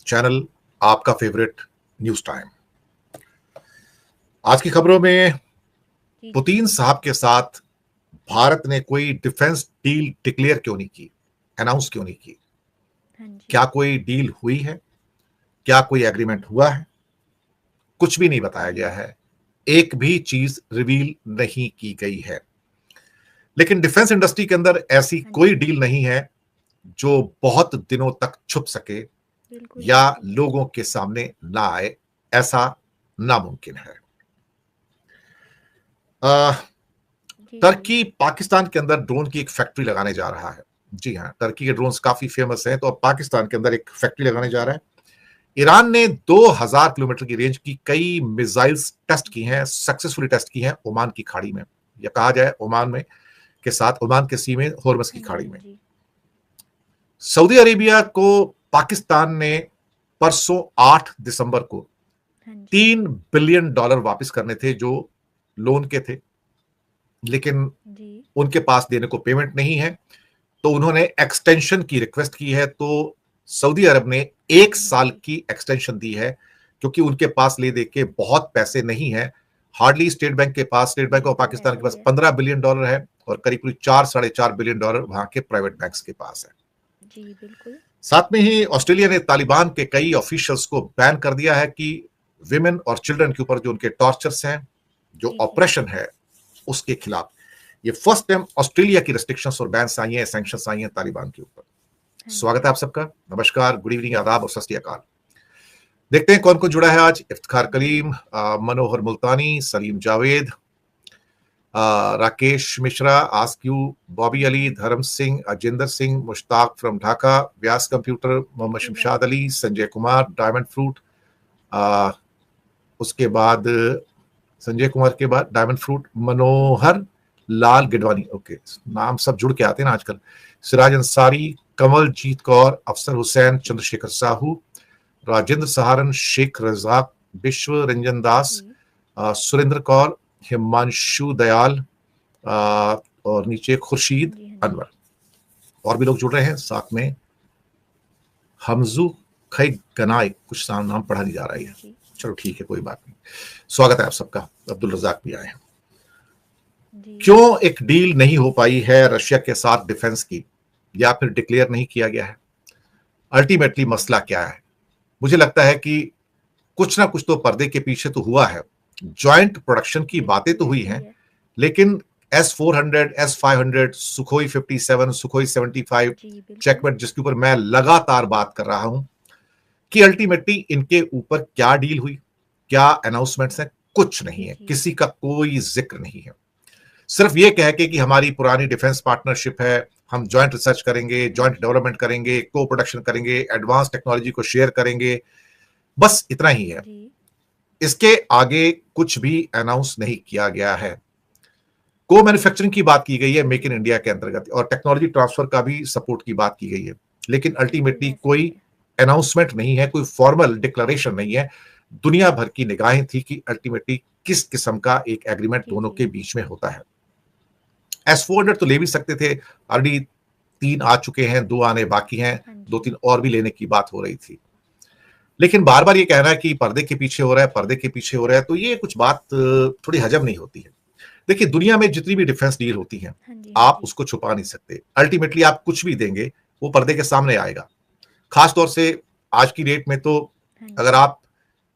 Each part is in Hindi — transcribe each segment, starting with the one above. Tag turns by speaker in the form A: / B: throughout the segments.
A: चैनल आपका फेवरेट न्यूज टाइम। आज की खबरों में
B: जी,
A: पुतिन साहब के साथ भारत ने कोई डिफेंस डील डिक्लेयर क्यों नहीं की, अनाउंस क्यों नहीं की?
B: हाँ जी,
A: क्या कोई डील हुई है? क्या कोई एग्रीमेंट हुआ है? कुछ भी नहीं बताया गया
B: जी,
A: है। एक भी चीज रिवील नहीं की गई है। लेकिन डिफेंस इंडस्ट्री के अंदर ऐसी
B: हाँ
A: कोई
B: जी,
A: डील नहीं है जो बहुत दिनों तक छुप सके
B: बिल्कुल,
A: या
B: बिल्कुल।
A: लोगों के सामने ना आए। ऐसा नामुमकिन है। अ,
B: जी, जी,
A: टर्की पाकिस्तान के अंदर ड्रोन की एक फैक्ट्री लगाने जा रहा है। जी हाँ, टर्की के ड्रोन्स काफी फेमस हैं, तो अब पाकिस्तान के अंदर एक फैक्ट्री लगाने जा रहा है। ईरान ने 2000 किलोमीटर की रेंज की कई मिसाइल्स टेस्ट की हैं, सक्सेसफुली टेस्ट की हैं ओमान की खाड़ी में, या कहा जाए ओमान में के साथ, ओमान के सी में, हॉर्मस की
B: हाँ जी,
A: खाड़ी
B: हाँ
A: में।
B: जी,
A: सऊदी अरेबिया को पाकिस्तान ने परसों 8 दिसंबर को
B: हाँ जी,
A: $3 बिलियन वापस करने थे, जो लोन के थे, लेकिन
B: जी,
A: उनके पास देने को पेमेंट नहीं है। तो उन्होंने एक्सटेंशन की रिक्वेस्ट की है। तो सऊदी अरब ने एक
B: हाँ
A: साल
B: जी,
A: की एक्सटेंशन दी है, क्योंकि उनके पास ले दे के बहुत पैसे नहीं है। हार्डली स्टेट बैंक
B: ये
A: ऑफ
B: तो है
A: पाकिस्तान के
B: सही
A: पास
B: है।
A: $15 बिलियन है, और करीब करीब 4-4.5 बिलियन वहां के प्राइवेट बैंक्स के पास है।
B: जी, बिल्कुल,
A: साथ में ही ऑस्ट्रेलिया ने तालिबान के कई ऑफिशियल्स को बैन कर दिया है कि विमेन और चिल्ड्रन के ऊपर जो उनके टॉर्चर्स हैं, जो
B: जी, जी,
A: ऑपरेशन है, उसके खिलाफ ये फर्स्ट टाइम ऑस्ट्रेलिया की रेस्ट्रिक्शंस और बैन्स आई हैं, सैंक्शंस आई हैं तालिबान के ऊपर।
B: हाँ
A: स्वागत
B: जी,
A: है आप सबका। नमस्कार, गुड इवनिंग, आदाब और सत श्री अकाल। देखते हैं कौन कौन जुड़ा है आज। इफ्तिखार
B: जी,
A: कलीम, मनोहर मुल्तानी, सलीम जावेद, राकेश मिश्रा, आस्क्यू, बॉबी अली, धर्म सिंह, अजिंदर सिंह, मुश्ताक फ्रॉम ढाका, व्यास कंप्यूटर, मोहम्मद
B: जी,
A: शमशाद
B: भाई,
A: अली, संजय कुमार, डायमंड फ्रूट, आ, उसके बाद संजय कुमार के बाद diamond fruit, Manohar Lal Gidwani. Okay, नाम सब जुड़ के आते हैं ना आजकल। सिराज अंसारी, कमलजीत कौर, अफसर हुसैन,
B: जी,
A: चंद्रशेखर साहू, राजेंद्र सहारन, शेख रजाक, विश्व रंजन दास,
B: जी,
A: सुरेंद्र कौर, हिमांशु दयाल, और नीचे
B: हाँ
A: खुर्शीद
B: जी, हाँ जी,
A: अनवर। और भी लोग जुड़ रहे हैं साथ में। हमजू खई गनाई, कुछ नाम पढ़ा नहीं जा रहा
B: हाँ
A: है।
B: जी,
A: चलो ठीक है, कोई बात नहीं। स्वागत है आप सबका। अब्दुल रजाक भी आए हैं।
B: जी,
A: क्यों एक डील नहीं हो पाई है रशिया के साथ डिफेंस की, या फिर डिक्लेयर नहीं किया गया है? अल्टीमेटली
B: जी,
A: मसला क्या है? मुझे लगता है कि कुछ ना कुछ तो पर्दे के पीछे तो हुआ है। जॉइंट प्रोडक्शन की बातें
B: बिल्कुल
A: तो हुई
B: ऐसा ही
A: हैं,
B: है।
A: लेकिन S-400, S-500, सुखोई 57, सुखोई 75,
B: जी, बिल्कुल,
A: चेकमेट, जिसके ऊपर मैं लगातार बात कर रहा हूं कि अल्टीमेटली इनके ऊपर क्या डील हुई, क्या अनाउंसमेंट्स हैं, कुछ नहीं
B: जी,
A: है।
B: जी,
A: किसी का कोई जिक्र नहीं है। सिर्फ ये कह के कि हमारी पुरानी डिफेंस पार्टनरशिप है, हम जॉइंट रिसर्च करेंगे,
B: हाँ
A: जॉइंट
B: जी,
A: डेवलपमेंट करेंगे, को प्रोडक्शन करेंगे, एडवांस टेक्नोलॉजी को शेयर करेंगे, बस इतना ही है।
B: जी,
A: इसके आगे कुछ भी अनाउंस नहीं किया गया है। को मैन्युफैक्चरिंग की बात की गई है मेक इन
B: जी,
A: इंडिया के अंतर्गत, और टेक्नोलॉजी ट्रांसफर का भी सपोर्ट की बात की गई है, लेकिन
B: बिल्कुल
A: अल्टीमेटली
B: ऐसा ही
A: कोई
B: है।
A: अनाउंसमेंट नहीं है, कोई फॉर्मल डिक्लेरेशन नहीं है। दुनिया भर की निगाहें थी कि अल्टीमेटली किस किस्म का एक एग्रीमेंट
B: जी,
A: दोनों
B: जी,
A: के बीच में होता है। S-400 तो ले भी सकते थे, ऑलरेडी 3 आ चुके हैं, 2 आने बाकी हैं,
B: हाँ
A: दो
B: जी,
A: तीन और भी लेने की बात हो रही थी। लेकिन बार बार ये कहना है कि पर्दे के पीछे हो रहा है, पर्दे के पीछे हो रहा है, तो ये कुछ बात थोड़ी हजम नहीं होती है। देखिए, दुनिया में जितनी भी डिफेंस डील होती हैं,
B: हाँ जी, हाँ
A: आप
B: जी,
A: उसको छुपा नहीं सकते। अल्टीमेटली आप कुछ भी देंगे, वो पर्दे के सामने आएगा। खास तौर से आज की डेट में तो
B: हाँ
A: अगर
B: जी,
A: आप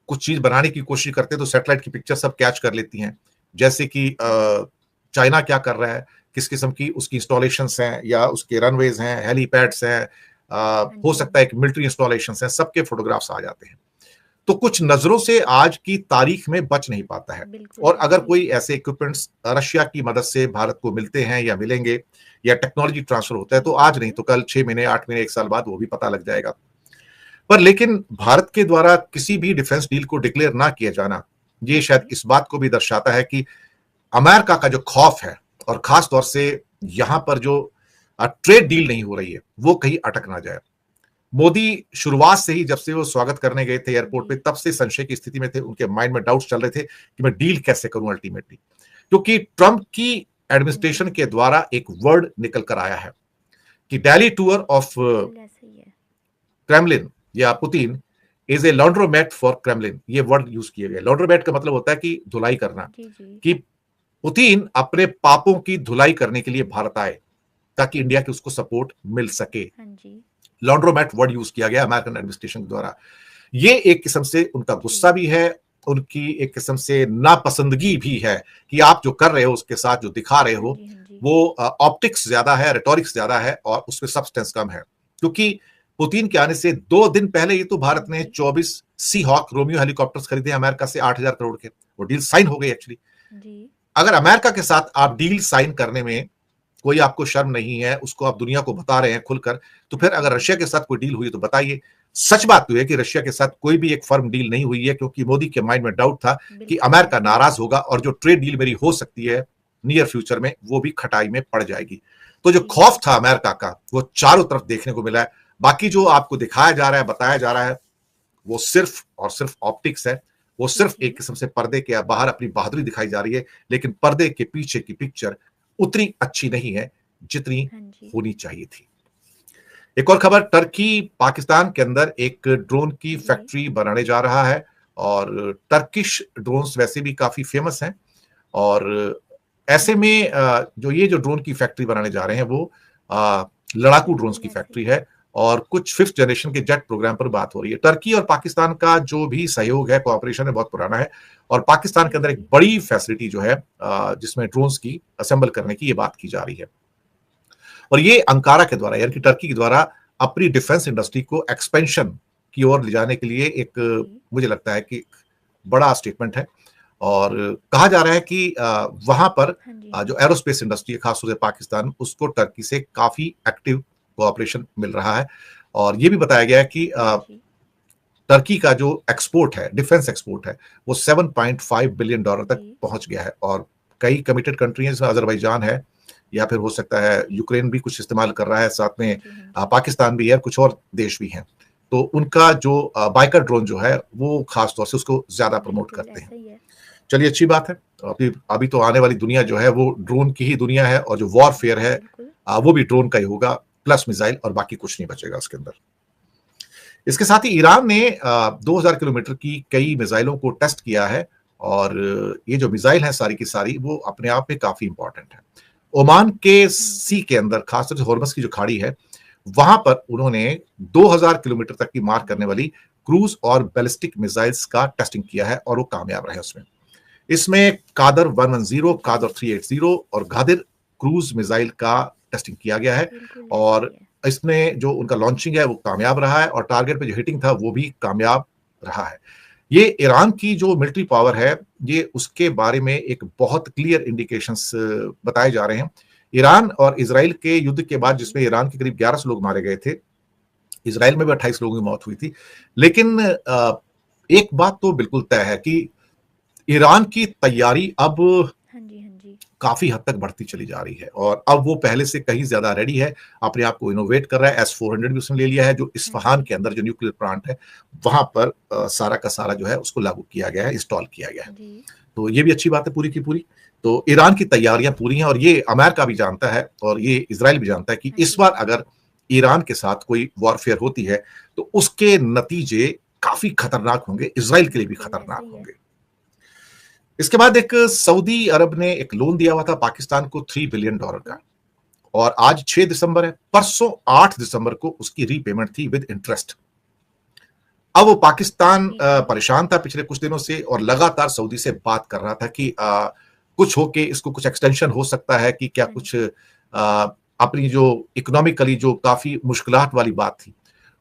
A: कुछ चीज बनाने की कोशिश करते हैं तो सैटेलाइट की पिक्चर सब कैच कर लेती हैं। जैसे कि चाइना क्या कर रहा है, किस किस्म की उसकी इंस्टॉलेशंस हैं, या उसके रनवेज हैं, हेलीपैड्स हैं,
B: हाँ
A: हो
B: जी, हाँ
A: सकता है
B: जी,
A: कि मिलिट्री इंस्टॉलेशंस हैं, सबके फोटोग्राफ्स आ जाते हैं। तो कुछ नजरों से आज की तारीख में बच नहीं पाता है।
B: बिल्कुल
A: और
B: ऐसा
A: अगर
B: ही है।
A: कोई ऐसे इक्विपमेंट्स रशिया की मदद से भारत को मिलते हैं या मिलेंगे, या टेक्नोलॉजी ट्रांसफर होता है,
B: जी,
A: तो आज नहीं
B: बिल्कुल,
A: तो कल, 6 महीने, 8 महीने, 1 साल बाद वो भी पता लग जाएगा। पर लेकिन भारत के द्वारा किसी भी डिफेंस डील को डिक्लेयर ना किया जाना, ये शायद
B: जी,
A: इस बात को भी दर्शाता है कि अमेरिका का जो खौफ है, और खास तौर से यहां पर जो ट्रेड डील नहीं हो रही है, वो कहीं अटक ना जाए। मोदी शुरुआत से ही, जब से वो स्वागत करने गए थे एयरपोर्ट पे,
B: जी,
A: तब से संशय की स्थिति में थे। उनके माइंड में डाउट्स चल रहे थे कि मैं डील कैसे करूं अल्टीमेटली, क्योंकि ट्रंप की
B: हाँ जी,
A: एडमिनिस्ट्रेशन
B: हाँ
A: के
B: जी,
A: द्वारा एक वर्ड निकल कर आया है कि दिल्ली टूर ऑफ
B: बिल्कुल ऐसा ही है।
A: क्रेमलिन या Putin is a laundromat for Kremlin, ये वर्ड यूज किया गया। लॉन्ड्रोमेट का मतलब होता है कि धुलाई करना,
B: जी, जी।
A: कि पुतिन अपने पापों की धुलाई करने के लिए भारत आए ताकि इंडिया की उसको सपोर्ट मिल सके।
B: हाँ जी।
A: लॉन्ड्रोमेट वर्ड यूज किया गया अमेरिकन एडमिनिस्ट्रेशन द्वारा। ये एक किस्म से उनका गुस्सा
B: जी।
A: भी है, उनकी एक किस्म से नापसंदगी भी है कि आप जो कर रहे हो उसके साथ जो दिखा रहे
B: हाँ
A: हो
B: जी, हाँ जी।
A: वो ऑप्टिक्स ज्यादा है, रेटोरिक्स ज्यादा है और उसमें सब्सटेंस कम है। क्योंकि पुतिन के आने से 2 दिन पहले ही तो
B: हाँ
A: भारत ने
B: जी।
A: 24 सी हॉक रोमियो हेलीकॉप्टर्स खरीदे अमेरिका से 8,000 करोड़ के। वो डील साइन हो गई एक्चुअली।
B: जी।
A: अगर अमेरिका के साथ आप डील साइन करने में कोई आपको शर्म नहीं है, उसको आप दुनिया को बता रहे हैं खुलकर, तो
B: हाँ
A: फिर
B: जी,
A: अगर
B: हाँ
A: रशिया
B: जी।
A: के साथ कोई डील हुई तो बताइए। सच बात तो है कि रशिया के साथ कोई भी एक फर्म डील नहीं हुई है, क्योंकि मोदी के माइंड में डाउट था कि
B: बिल्कुल
A: अमेरिका
B: ऐसा ही है।
A: नाराज होगा और जो ट्रेड डील मेरी हो सकती है नियर फ्यूचर में वो भी खटाई में पड़ जाएगी। तो जो
B: जी,
A: खौफ
B: जी।
A: था अमेरिका का वो चारों तरफ देखने को मिला है। बाकी जो आपको दिखाया जा रहा है, बताया जा रहा है, वो सिर्फ और सिर्फ ऑप्टिक्स है। वो
B: जी,
A: सिर्फ एक
B: जी।
A: किस्म से पर्दे के बाहर अपनी बहादुरी दिखाई जा रही है, लेकिन पर्दे के पीछे की पिक्चर उतनी अच्छी नहीं है जितनी
B: हाँ जी।
A: होनी चाहिए थी। एक और खबर, टर्की पाकिस्तान के अंदर एक ड्रोन की
B: जी।
A: फैक्ट्री बनाने जा रहा है और टर्किश ड्रोन्स वैसे भी काफी फेमस हैं। और ऐसे
B: जी।
A: में जो ड्रोन की फैक्ट्री बनाने जा रहे हैं वो लड़ाकू ड्रोन्स
B: बिल्कुल
A: की
B: ऐसा
A: फैक्ट्री
B: ही है।
A: है और कुछ 5th जनरेशन के जेट प्रोग्राम पर बात हो रही है। टर्की और पाकिस्तान का जो भी सहयोग है, कोऑपरेशन है, बहुत पुराना है और पाकिस्तान
B: जी,
A: के अंदर एक
B: जी।
A: बड़ी फैसिलिटी जो है जिसमें ड्रोन्स की असेंबल करने की ये बात की जा रही है। और ये अंकारा के द्वारा यानी कि टर्की के द्वारा अपनी डिफेंस इंडस्ट्री को एक्सपेंशन की ओर ले जाने के लिए एक,
B: जी।
A: मुझे लगता है कि बड़ा स्टेटमेंट है। और कहा जा रहा है कि वहां पर
B: हाँ जी, हाँ
A: जो
B: जी।
A: एरोस्पेस इंडस्ट्री है खासतौर से पाकिस्तान, उसको टर्की से काफी एक्टिव कोऑपरेशन मिल रहा है। और ये भी बताया गया है कि
B: हाँ जी।
A: टर्की का जो एक्सपोर्ट है, डिफेंस एक्सपोर्ट है, वो $7.5 बिलियन तक
B: जी।
A: पहुंच गया है। और कई कमिटेड कंट्री हैं, जैसे अजरबैजान है या फिर हो सकता है यूक्रेन भी कुछ इस्तेमाल कर रहा है, साथ
B: हाँ
A: में
B: जी, हाँ जी।
A: पाकिस्तान भी है, कुछ और देश भी हैं। तो उनका जो बाइकर ड्रोन जो है वो खास तौर से उसको ज्यादा प्रमोट
B: बिल्कुल
A: करते हैं।
B: ऐसा ही है।
A: चलिए, अच्छी बात है। अभी अभी तो आने वाली दुनिया जो है वो ड्रोन की ही दुनिया है और जो वॉरफेयर
B: जी,
A: है
B: बिल्कुल।
A: वो भी ड्रोन का ही होगा, प्लस मिसाइल, और बाकी कुछ नहीं बचेगा उसके अंदर। इसके साथ ही ईरान ने 2000 किलोमीटर की कई मिसाइलों को टेस्ट किया है और ये जो मिसाइल है सारी की सारी वो अपने आप में काफी इंपॉर्टेंट है। ओमान के
B: हाँ
A: सी
B: जी।
A: के अंदर, खासतौर से हॉर्मस की जो खाड़ी है, वहां पर उन्होंने 2000 किलोमीटर तक की मार करने
B: जी।
A: वाली क्रूज और बैलिस्टिक मिसाइल्स का टेस्टिंग किया है और वो कामयाब रहे उसमें। इसमें कादर 110,
B: जी।
A: कादर 380 और गादिर क्रूज मिसाइल का टेस्टिंग किया गया है।
B: बिल्कुल ऐसा ही
A: और
B: है।
A: इसमें जो उनका लॉन्चिंग है वो कामयाब रहा है और टारगेट पे जो हिटिंग था वो भी कामयाब रहा है। ये ईरान की जो मिलिट्री पावर है, ये उसके बारे में एक बहुत क्लियर इंडिकेशंस बताए जा रहे हैं। ईरान और इसराइल के युद्ध के बाद,
B: जी।
A: जिसमें ईरान के करीब 1100 लोग मारे गए थे, इसराइल में भी 28 लोगों की मौत हुई थी। लेकिन एक बात तो बिल्कुल तय है कि ईरान की तैयारी अब
B: हाँ जी, हाँ जी।
A: काफी हद तक बढ़ती चली जा रही है और अब वो पहले से कहीं ज्यादा रेडी है, अपने आप को इनोवेट कर रहा है। S-400 भी उसने ले लिया है, जो
B: हाँ
A: इस्फहान
B: जी।
A: के अंदर जो न्यूक्लियर प्लांट है वहां पर सारा का सारा जो है उसको लागू किया गया है, इंस्टॉल किया गया है।
B: जी।
A: तो ये भी अच्छी बात है पूरी की पूरी। तो ईरान की तैयारियां पूरी हैं और ये अमेरिका भी जानता है और ये इसराइल भी जानता है कि
B: हाँ
A: इस
B: जी,
A: बार
B: हाँ जी।
A: अगर ईरान के साथ कोई वॉरफेयर होती है तो उसके नतीजे काफी खतरनाक होंगे, इसराइल के लिए भी
B: बिल्कुल ऐसा
A: खतरनाक
B: ही है।
A: होंगे। इसके बाद एक सऊदी अरब ने एक लोन दिया हुआ था पाकिस्तान को $3 बिलियन का,
B: बिल्कुल।
A: और आज 6 दिसंबर है, परसों 8 दिसंबर को उसकी रीपेमेंट थी विद इंटरेस्ट। अब वो पाकिस्तान
B: जी, जी।
A: परेशान था पिछले कुछ दिनों से और लगातार सऊदी से बात कर रहा था कि कुछ होके इसको कुछ एक्सटेंशन हो सकता है कि क्या
B: हाँ
A: कुछ
B: जी।
A: अपनी जो इकोनॉमिकली जो काफी मुश्किलात वाली बात थी,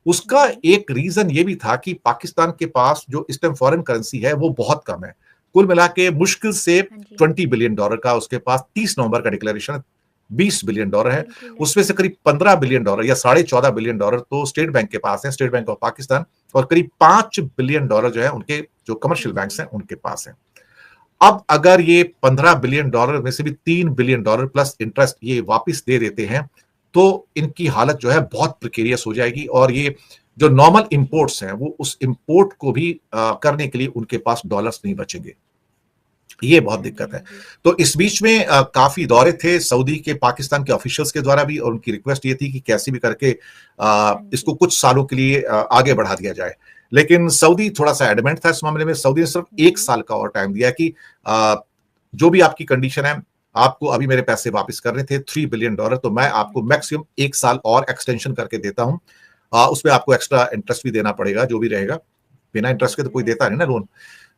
A: उसका
B: जी।
A: एक रीजन ये भी था कि पाकिस्तान के पास जो इस टाइम फॉरेन करेंसी है वो बहुत कम है। कुल मिला के मुश्किल से
B: हाँ जी, हाँ जी।
A: $20 बिलियन का उसके पास 30 नवंबर का डिक्लेरेशन $20 बिलियन है।
B: बिल्कुल
A: उसमें
B: ऐसा
C: हुँ।
A: से
B: ही है।
A: करीब $15 बिलियन या $14.5 बिलियन तो स्टेट बैंक के पास है, स्टेट बैंक ऑफ पाकिस्तान, और करीब $5 बिलियन जो है उनके जो कमर्शियल बैंक्स
B: जी।
A: हैं उनके पास है। अब अगर ये $15 बिलियन में से भी $3 बिलियन प्लस इंटरेस्ट ये वापस दे
B: हाँ
A: देते
B: जी।
A: हैं तो इनकी हालत जो है बहुत प्रिकेरियस हो जाएगी और ये जो नॉर्मल
B: जी।
A: इंपोर्ट्स हैं वो उस इंपोर्ट को भी करने के लिए उनके पास डॉलर्स नहीं बचेंगे। ये बहुत
B: हाँ जी,
A: दिक्कत
B: हाँ
A: है।
B: जी।
A: तो इस बीच में काफी दौरे थे सऊदी के पाकिस्तान के ऑफिशियल्स के द्वारा भी और उनकी रिक्वेस्ट ये थी कि कैसे भी करके
B: हाँ
A: इसको
B: जी।
A: कुछ सालों के लिए आगे बढ़ा दिया जाए। लेकिन सऊदी थोड़ा सा एडमेंट था इस मामले में। सऊदी ने सिर्फ 1 साल का और टाइम दिया कि जो भी आपकी कंडीशन है, आपको अभी मेरे पैसे वापस करने थे $3 बिलियन, तो मैं आपको मैक्सिमम 1 साल और एक्सटेंशन करके देता हूं। उसमें आपको एक्स्ट्रा इंटरेस्ट भी देना पड़ेगा, जो भी रहेगा। बिना इंटरेस्ट के तो कोई देता नहीं ना लोन।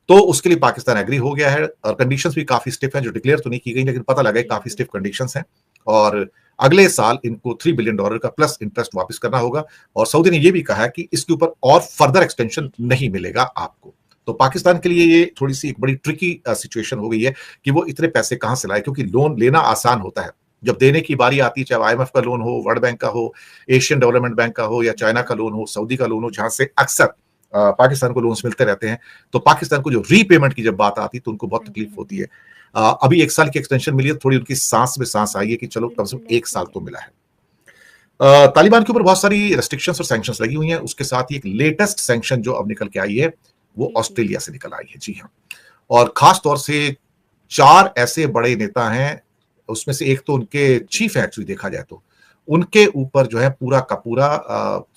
A: तो उसके लिए पाकिस्तान एग्री हो गया है और कंडीशंस भी काफी स्टिफ है, जो डिक्लेयर तो नहीं की गई, लेकिन पता लगा काफी स्टिफ कंडीशंस हैं। और अगले साल इनको $3 बिलियन का प्लस इंटरेस्ट वापस करना होगा। और सऊदी ने यह भी कहा है कि इसके ऊपर और फर्दर एक्सटेंशन नहीं मिलेगा आपको। तो पाकिस्तान के लिए ये थोड़ी सी एक बड़ी ट्रिकी सिचुएशन हो गई है कि वो इतने पैसे कहां से लाए, क्योंकि लोन लेना आसान होता है, जब देने की बारी आती है, चाहे IMF का लोन हो, वर्ल्ड बैंक का हो, एशियन डेवलपमेंट बैंक का हो, या चाइना का लोन हो, सऊदी का लोन हो, जहां से अक्सर पाकिस्तान को लोन्स मिलते रहते हैं, तो पाकिस्तान को जो रीपेमेंट की जब बात आती है तो उनको बहुत तकलीफ होती है। अभी 1 साल की एक्सटेंशन मिली है, थोड़ी उनकी सांस में सांस आई है कि चलो कम से कम 1 साल तो मिला है। तालिबान के ऊपर बहुत सारी रेस्ट्रिक्शंस और सैंक्शंस लगी हुई हैं। उसके साथ ही एक लेटेस्ट सैंक्शन जो अब निकल के आई है, वो ऑस्ट्रेलिया से निकल आई है। जी हाँ, और खास तौर से 4 ऐसे बड़े नेता हैं, उसमें से एक तो उनके चीफ है, एक्चुअली देखा जाए तो उनके ऊपर जो है पूरा का पूरा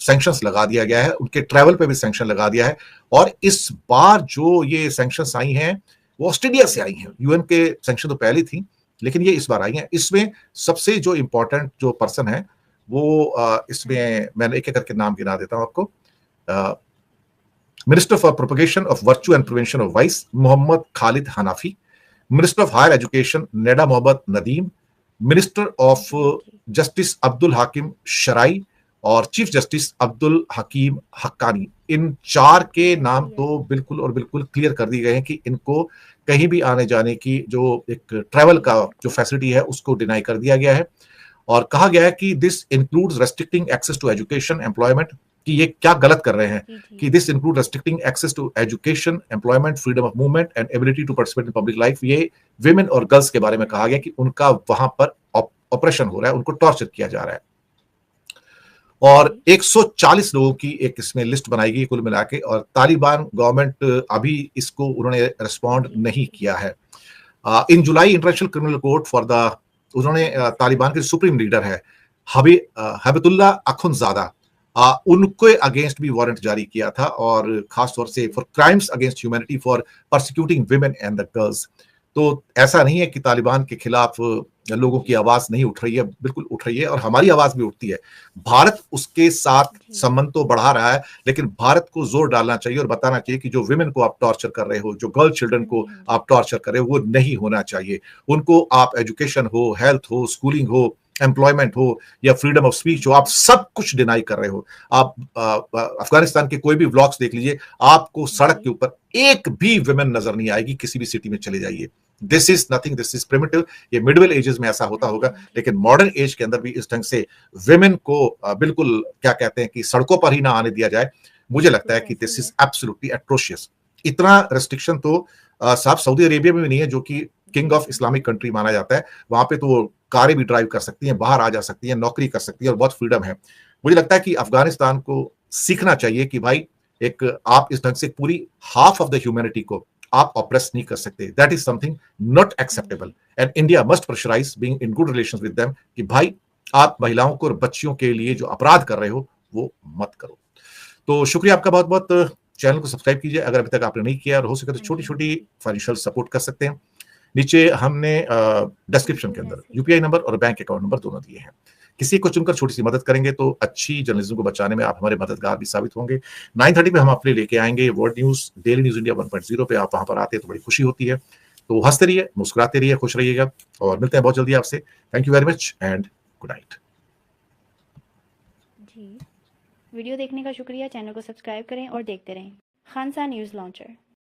A: सैंक्शंस लगा दिया गया है, उनके ट्रैवल पे भी सैंक्शन लगा दिया है। और इस बार जो ये सैंक्शंस आई हैं वो ऑस्ट्रेलिया से आई हैं। यूएन के सैंक्शन तो पहले थी, लेकिन ये इस बार आई हैं। इसमें सबसे जो इंपॉर्टेंट जो पर्सन है वो इसमें मैं एक एक करके नाम गिना देता हूं आपको। Minister for propagation of virtue and prevention of vice, Mohammad Khalid Hanafi. Minister of higher education, Neda Mohammad Nadeem. Minister of justice Abdul Hakim Sharai और चीफ जस्टिस अब्दुल हकीम हक्कानी। इन 4 के नाम तो बिल्कुल और बिल्कुल क्लियर कर दिए गए हैं कि इनको कहीं भी आने जाने की जो एक ट्रैवल का जो फैसिलिटी है उसको डिनाई कर दिया गया है। और कहा गया है कि this includes restricting access to education, employment, कि ये क्या गलत कर रहे हैं कि this include restricting access to education, employment, freedom of movement and ability to participate in public life. ये विमेन और गर्ल्स के बारे में कहा गया कि उनका वहां पर ऑपरेशन हो रहा है, उनको टॉर्चर किया जा रहा है। और 140 लोगों की एक इसमें लिस्ट बनाई गई कुल मिला के, और तालिबान गवर्नमेंट अभी इसको उन्होंने रिस्पॉन्ड नहीं किया है। In July international criminal court for the, उन्होंने तालिबान के सुप्रीम लीडर है हबीबुल्लाह अखुंज़ादा, उनके अगेंस्ट भी वारंट जारी किया था, और खासतौर से for crimes against humanity for persecuting women and the girls. तो ऐसा नहीं है कि तालिबान के खिलाफ लोगों की आवाज नहीं उठ रही है, बिल्कुल उठ रही है, और हमारी आवाज भी उठती है। भारत उसके साथ संबंध तो बढ़ा रहा है, लेकिन भारत को जोर डालना चाहिए और बताना चाहिए कि जो विमेन को आप टॉर्चर कर रहे हो, जो गर्ल चिल्ड्रन को आप टॉर्चर कर रहे हो, वो नहीं होना चाहिए। उनको आप एजुकेशन हो, हेल्थ हो, स्कूलिंग हो, एम्प्लॉयमेंट हो, या फ्रीडम ऑफ स्पीच हो, आप सब कुछ डिनाई कर रहे हो। आप अफगानिस्तान के कोई भी व्लॉग्स देख लीजिए, आपको सड़क के ऊपर एक भी विमेन नजर नहीं आएगी, किसी भी सिटी में चले जाइए। This is nothing, this is primitive. ये मिडवेल एजेस में ऐसा होता होगा, लेकिन मॉडर्न एज के अंदर भी इस ढंग से विमेन को बिल्कुल क्या कहते हैं कि सड़कों पर ही ना आने दिया जाए, मुझे लगता है कि दिस इज एब्सोल्युटली एट्रोशियस। इतना रेस्ट्रिक्शन तो साहब सऊदी अरेबिया में भी नहीं है, जो कि किंग ऑफ इस्लामिक कंट्री माना जाता है। वहां पे तो वो कारें भी ड्राइव कर सकती हैं, बाहर आ जा सकती हैं, नौकरी कर सकती है, और बहुत फ्रीडम है। मुझे लगता है कि अफगानिस्तान को सीखना चाहिए कि भाई एक आप इस ढंग से पूरी हाफ ऑफ द ह्यूमैनिटी को आप ऑप्रेस नहीं कर सकते। That is something not acceptable, and India must pressurise being in good relations with them कि भाई आप महिलाओं को और बच्चियों के लिए जो अपराध कर रहे हो वो मत करो। तो शुक्रिया आपका बहुत बहुत। चैनल को सब्सक्राइब कीजिए अगर अभी तक आपने नहीं किया, और हो सके तो छोटी छोटी फाइनेंशियल सपोर्ट कर सकते हैं। नीचे हमने डिस्क्रिप्शन के अंदर यूपीआई नंबर और बैंक अकाउंट नंबर दोनों दिए हैं। किसी को चुनकर छोटी सी मदद करेंगे तो अच्छी जर्नलिज्म को बचाने में आप हमारे मददगार भी साबित होंगे। 9:30 पे हम अपने लेके आएंगे world news, daily news India 1.0 पे। आप वहां पर आते हैं तो बड़ी खुशी होती है। तो हंसते रहिए, मुस्कुराते रहिए, खुश रहिएगा, और मिलते हैं बहुत जल्दी आपसे। Thank you very much and good night.
B: जी, वीडियो देखने का शुक्रिया। चैनल को सब्सक्राइब करें और देखते रहें। खानसा न्यूज़ लॉन्चर।